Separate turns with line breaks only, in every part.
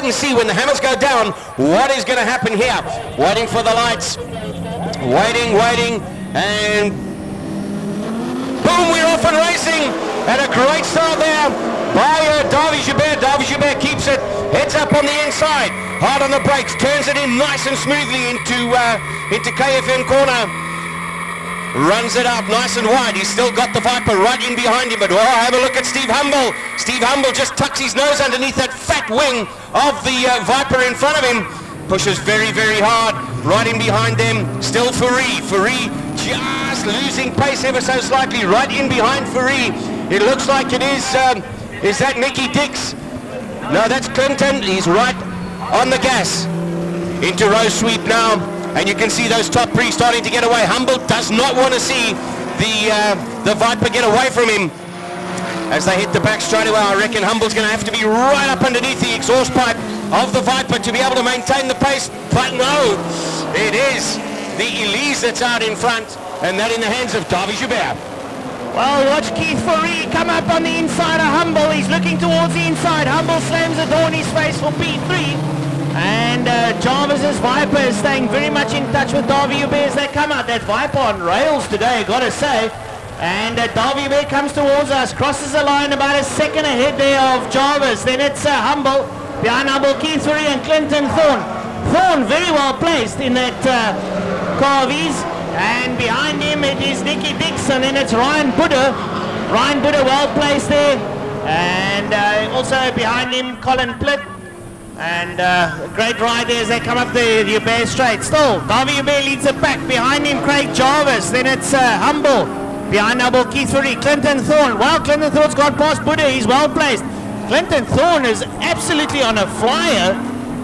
wait and see when the hammers go down what is going to happen here. Waiting for the lights. Waiting, and boom, we're off and racing. And a great start there by Davy Joubert. Davy Joubert keeps it, heads up on the inside, hard on the brakes, turns it in nice and smoothly into KFM corner. Runs it out nice and wide. He's still got the Viper right in behind him, but have a look at Steve Humble. Steve Humble just tucks his nose underneath that fat wing of the Viper in front of him. Pushes very, very hard. Right in behind them, still Fourie. Fourie just losing pace ever so slightly. Right in behind Fourie. It looks like it is that Nicky Dix? No, that's Clinton. He's right on the gas. Into row sweep now. And you can see those top three starting to get away. Humble does not want to see the Viper get away from him. As they hit the back straight away, I reckon Humble's going to have to be right up underneath the exhaust pipe of the Viper to be able to maintain the pace. But no, it is the Elise that's out in front, and that in the hands of Davy Joubert.
Well, watch Keith Fourie come up on the inside of Humble. He's looking towards the inside. Humble slams the door in his face for P3. And Jarvis's Viper is staying very much in touch with Davy Joubert as they come out. That Viper on rails today, gotta say. And Davy Joubert comes towards us, crosses the line about a second ahead there of Jarvis. Then it's Humble. Behind Humble, Keith Fourie and Clinton Thorne. Thorne very well placed in that car of his. And behind him it is Nicky Dixon, and it's Ryan Buddha. Ryan Buddha well placed there. And also behind him, Colin Plitt. And a great ride there as they come up the Joubert straight. Still, Davy Joubert leads the pack. Behind him, Craig Jarvis. Then it's Humble. Behind Humble, Keith Fourie. Clinton Thorne. Wow, Clinton Thorne's got past Buddha. He's well placed. Clinton Thorne is absolutely on a flyer.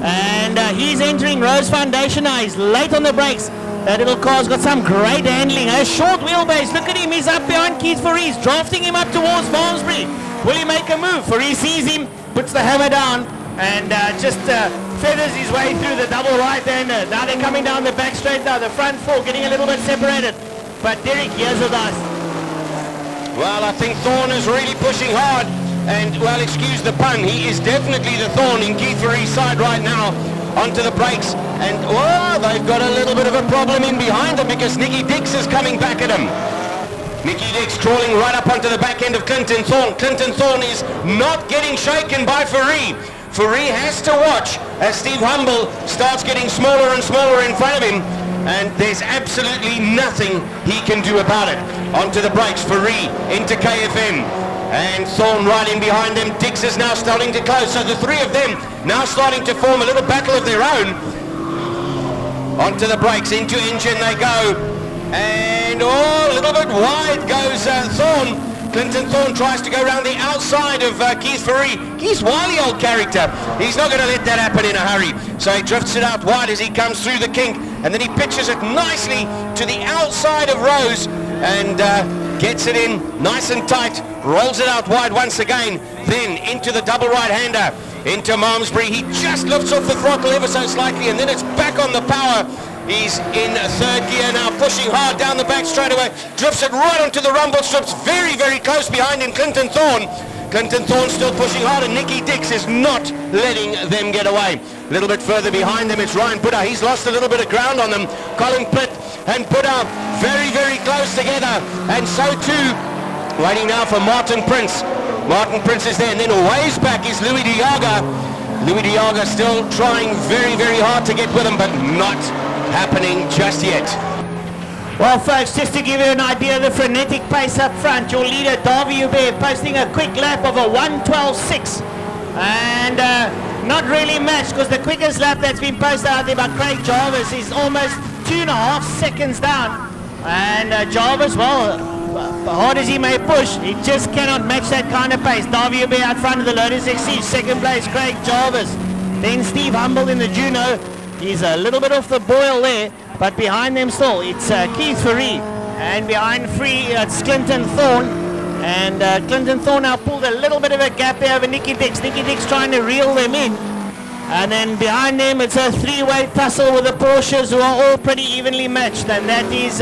And he's entering Rose Foundation now. He's late on the brakes. That little car's got some great handling. A short wheelbase. Look at him. He's up behind Keith Fourie. He's drafting him up towards Malmesbury. Will he make a move? Fourie sees him, puts the hammer down, and just feathers his way through the double right-hander. Now they're coming down the back straight now. The front four getting a little bit separated. But Derek, here's with us.
Well, I think Thorne is really pushing hard. And, well, excuse the pun, he is definitely the thorn in Keith Fourie's side right now. Onto the brakes. And, oh, they've got a little bit of a problem in behind them because Nicky Dix is coming back at him. Nicky Dix crawling right up onto the back end of Clinton Thorne. Clinton Thorne is not getting shaken by Fourie. Fourie has to watch as Steve Humble starts getting smaller and smaller in front of him, and there's absolutely nothing he can do about it. Onto the brakes, Fourie into KFM, and Thorne right in behind them. Dix is now starting to close, so the three of them now starting to form a little battle of their own. Onto the brakes, into engine they go, and oh, a little bit wide goes Thorne. Clinton Thorne tries to go around the outside of Keith Fourie. Keith's wily old character. He's not going to let that happen in a hurry. So he drifts it out wide as he comes through the kink, and then he pitches it nicely to the outside of Rose and gets it in nice and tight, rolls it out wide once again, then into the double right-hander, into Malmesbury. He just lifts off the throttle ever so slightly, and then it's back on the power. He's in third gear now, pushing hard down the back straightaway, drifts it right onto the rumble strips, very, very close behind him, Clinton Thorne. Clinton Thorne still pushing hard, and Nicky Dix is not letting them get away. A little bit further behind them, it's Ryan Buddha. He's lost a little bit of ground on them. Colin Plitt and Buddha very, very close together, and so too, waiting now for Martin Prince. Martin Prince is there, and then ways back is Louis de Jager. Louis de Jager still trying very, very hard to get with him, but not happening just yet.
Well, folks, just to give you an idea of the frenetic pace up front, your leader Davy Joubert posting a quick lap of a 1:12.6, and not really matched because the quickest lap that's been posted out there by Craig Jarvis is almost 2.5 seconds down. And Jarvis, well, hard as he may push, he just cannot match that kind of pace. Davy Joubert out front of the Lotus XC, second place Craig Jarvis, then Steve Humble in the Juno. He's a little bit off the boil there, but behind them still, it's Keith Fourie. And behind Fourie, it's Clinton Thorne. And Clinton Thorne now pulled a little bit of a gap there over Nicky Dix. Nicky Dix trying to reel them in. And then behind them, it's a three-way tussle with the Porsches who are all pretty evenly matched. And that is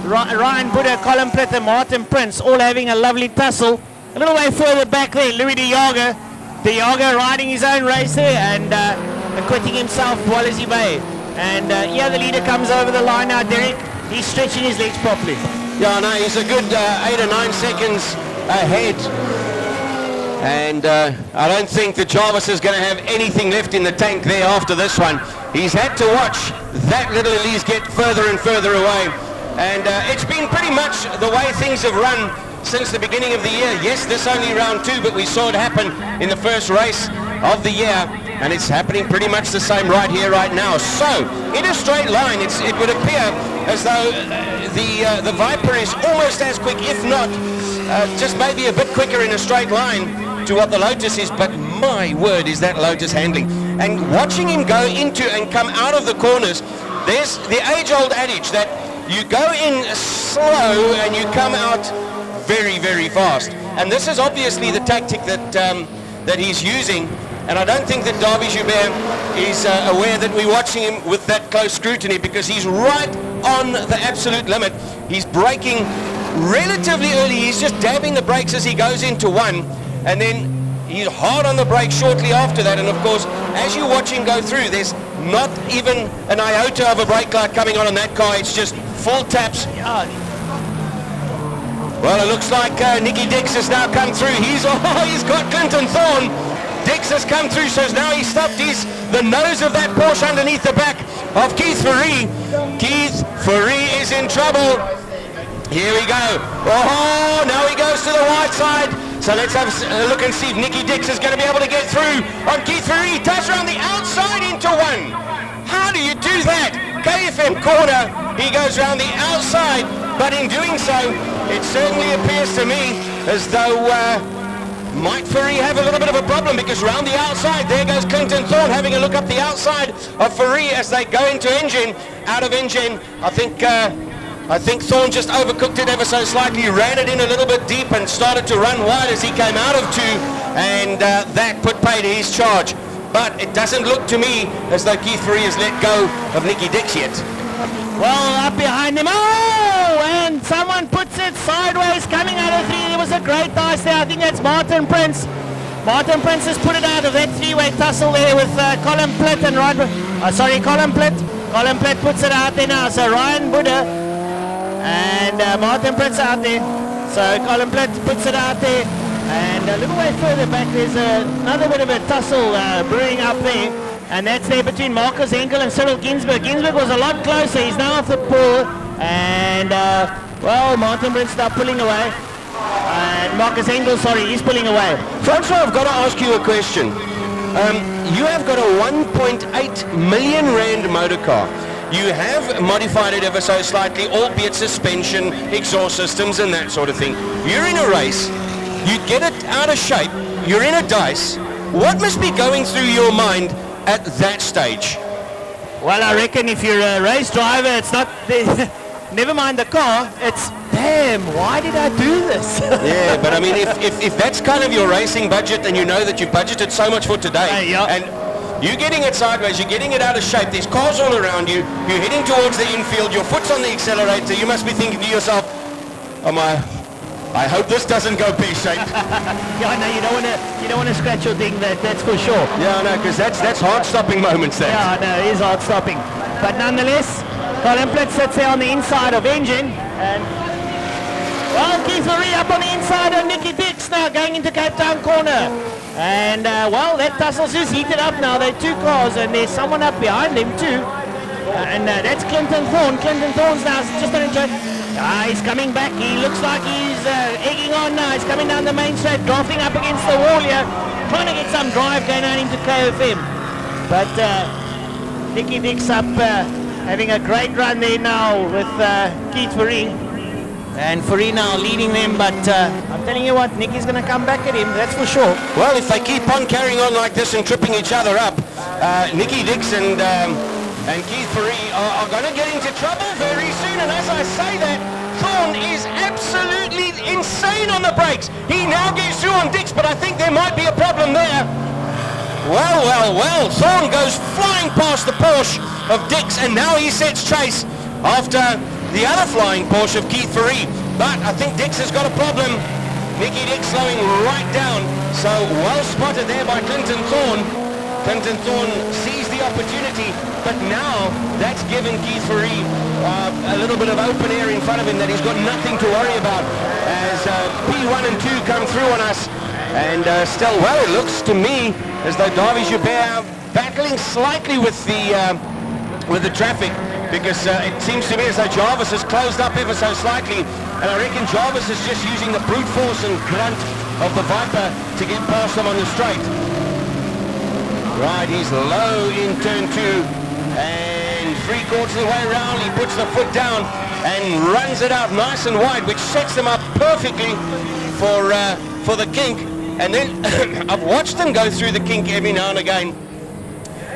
Ryan Buddha, Colin Plitt and Martin Prince, all having a lovely tussle. A little way further back there, Louis de Jager. Diago riding his own race there and acquitting himself well as he may. And yeah, the leader comes over the line now, Derek. He's stretching his legs properly.
Yeah, no, he's a good 8 or 9 seconds ahead. And I don't think that Jarvis is going to have anything left in the tank there after this one. He's had to watch that little Elise get further and further away. And it's been pretty much the way things have run since the beginning of the year. Yes, this only round 2, but we saw it happen in the first race of the year. And it's happening pretty much the same right here, right now. So, in a straight line, it would appear as though the Viper is almost as quick, if not just maybe a bit quicker in a straight line to what the Lotus is. But my word, is that Lotus handling. And watching him go into and come out of the corners, there's the age-old adage that you go in slow and you come out very, very fast. And this is obviously the tactic that he's using. And I don't think that Darby Joubert is aware that we're watching him with that close scrutiny, because he's right on the absolute limit. He's braking relatively early. He's just dabbing the brakes as he goes into one, and then he's hard on the brakes shortly after that. And of course, as you watch him go through, there's not even an iota of a brake light coming on that car. It's just full taps. Well, it looks like Nicky Dix has now come through. He's got Clinton Thorne. Dix has come through, so now he's stopped. He's the nose of that Porsche underneath the back of Keith Fourie. Keith Fourie is in trouble. Here we go. Oh, now he goes to the wide side. So let's have a look and see if Nicky Dix is going to be able to get through on Keith Fourie. He does around the outside into one. How do you do that? KFM corner, he goes around the outside, but in doing so, it certainly appears to me as though might Fourie have a little bit of a problem, because round the outside, there goes Clinton Thorne having a look up the outside of Fourie as they go into engine, out of engine. I think Thorne just overcooked it ever so slightly, ran it in a little bit deep and started to run wide as he came out of 2, and that put pay to his charge. But it doesn't look to me as though Keith Fourie has let go of Nicky Dix yet.
Well, up behind him, and someone puts it sideways coming out of 3. There was a great dice there. I think that's Martin Prince. Martin Prince has put it out of that 3-way tussle there with Colin Plitt and Colin Plitt. Colin Plitt puts it out there now. So Ryan Buddha and Martin Prince out there. So Colin Plitt puts it out there. And a little way further back, there's another bit of a tussle brewing up there. And that's there between Marcus Henkel and Cyril Ginsberg. Ginsberg was a lot closer. He's now off the pole. And, well, Martin Prince now pulling away. And Marcus Henkel, sorry, he's pulling away.
Francois, I've got to ask you a question. You have got a 1.8 million rand motor car. You have modified it ever so slightly, albeit suspension, exhaust systems and that sort of thing. You're in a race. You get it out of shape. You're in a dice. What must be going through your mind at that stage?
Well, I reckon if you're a race driver, it's not never mind the car, it's damn, why did I do this?
Yeah, but I mean, if that's kind of your racing budget, and you know that you budgeted so much for today, and you're getting it sideways, you're getting it out of shape, there's cars all around you, you're heading towards the infield, your foot's on the accelerator, you must be thinking to yourself, I hope this doesn't go pear-shaped.
Yeah, no, you don't want to scratch your thing. That's for sure.
Yeah, no, because that's hard-stopping moments there.
Yeah, no, it is hard-stopping. But nonetheless, Colin Plitt sits there on the inside of engine, and well, Keith Fourie up on the inside of Nicky Dix now going into Cape Town corner. And well, that tussle's just heated up now. There are 2 cars, and there's someone up behind them too. And that's Clinton Thorne. Clinton Thorne's now just going to he's coming back. He looks like he's egging on now. He's coming down the main straight, drafting up against the wall here, trying to get some drive going on into KFM. But Nicky Dix up having a great run there now with Keith Fourie. And Fourie now leading them, but I'm telling you what, Nicky's going to come back at him, that's for sure.
Well, if they keep on carrying on like this and tripping each other up, Nicky Dix and Keith Fourie are going to get into trouble very soon. And as I say that, Thorne is absolutely insane on the brakes. He now gets through on Dix, but I think there might be a problem there. Well, Thorne goes flying past the Porsche of Dix, and now he sets chase after the other flying Porsche of Keith Fourie. But I think Dix has got a problem. Nicky Dick slowing right down. So well spotted there by Clinton Thorne. Clinton Thorne sees the opportunity, but now that's given Keith Fourie a little bit of open air in front of him that he's got nothing to worry about as P1 and 2 come through on us. And still, well, it looks to me as though Davy Joubert are battling slightly with the traffic, because it seems to me as though Jarvis has closed up ever so slightly, and I reckon Jarvis is just using the brute force and grunt of the Viper to get past them on the straight. Right, he's low in turn 2, and 3/4 of the way around, he puts the foot down and runs it out nice and wide, which sets him up perfectly for the kink. And then I've watched them go through the kink every now and again,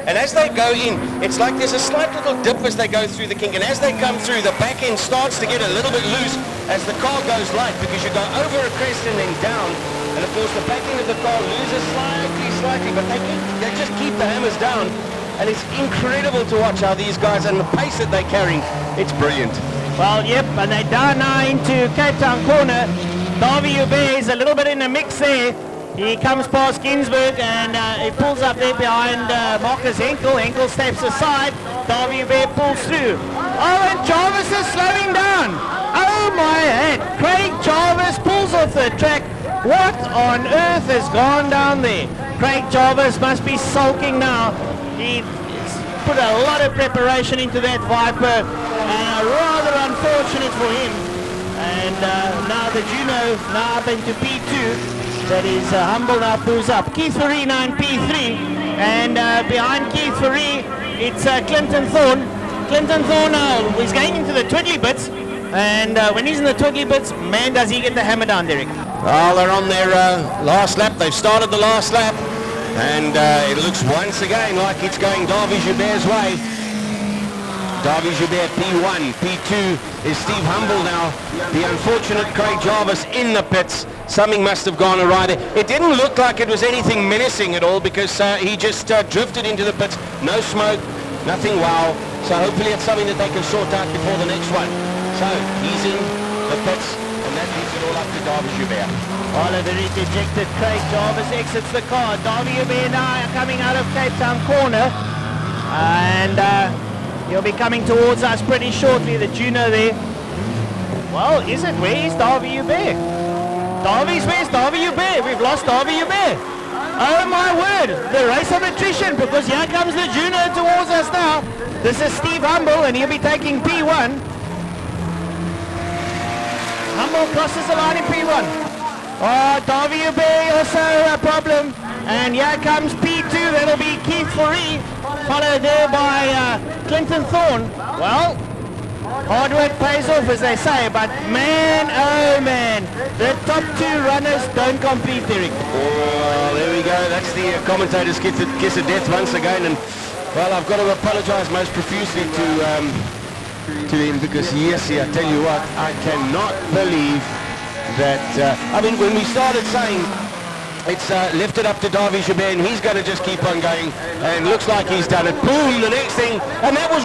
and as they go in, it's like there's a slight little dip as they go through the kink, and as they come through, the back end starts to get a little bit loose as the car goes light, because you go over a crest and then down, and of course the back end of the car loses slightly, but they just keep the hammers down, and it's incredible to watch how these guys, and the pace that they're carrying, it's brilliant.
Well, yep, and they're down now into Cape Town corner. Davy Joubert is a little bit in the mix there. He comes past Ginsberg and he pulls up there behind Marcus Henkel. Henkel steps aside. Davy Joubert pulls through. Oh, and Jarvis is slowing down. Oh my head. Craig Jarvis pulls off the track. What on earth has gone down there? Craig Jarvis must be sulking now. He put a lot of preparation into that Viper, and rather unfortunate for him. And now the Juno now up into P2. That is Humble now pulls up. Keith Fourie now in P3. And behind Keith Fourie, it's Clinton Thorne. Clinton Thorne is going into the twiddly bits. And when he's in the twiddly bits, man, does he get the hammer down, Derek.
Well, they're on their last lap. They've started the last lap. And it looks once again like it's going Davy Joubert's way. Davy Joubert P1, P2 is Steve Humble now. The unfortunate Craig Jarvis in the pits. Something must have gone awry there. It didn't look like it was anything menacing at all, because he just drifted into the pits. No smoke, nothing wow. So hopefully it's something that they can sort out before the next one. So he's in the pits, and that leaves it all up to Davy Joubert.
Well, a very dejected Craig Jarvis exits the car. Davy Joubert now coming out of Cape Town corner. And he'll be coming towards us pretty shortly, the Juno there. Well, is it? Where is Davy Joubert? Where's Davy Joubert? We've lost Davy Joubert. Oh my word, the race of attrition, because here comes the Juno towards us now. This is Steve Humble, and he'll be taking P1. Humble crosses the line in P1. Oh, Davy Joubert also a problem. And here comes P2, that'll be Keith Fourie, followed there by Clinton Thorne. Well, hard work pays off, as they say, but man, oh man, the top 2 runners don't compete, Derek.
Oh, there we go. That's the commentator's kiss of death once again. And well, I've got to apologize most profusely to him, because yes, I tell you what, I cannot believe that, I mean, when we started saying it's lifted up to Davy Joubert and he's going to just keep on going, and looks like he's done it. Boom, the next thing, and that was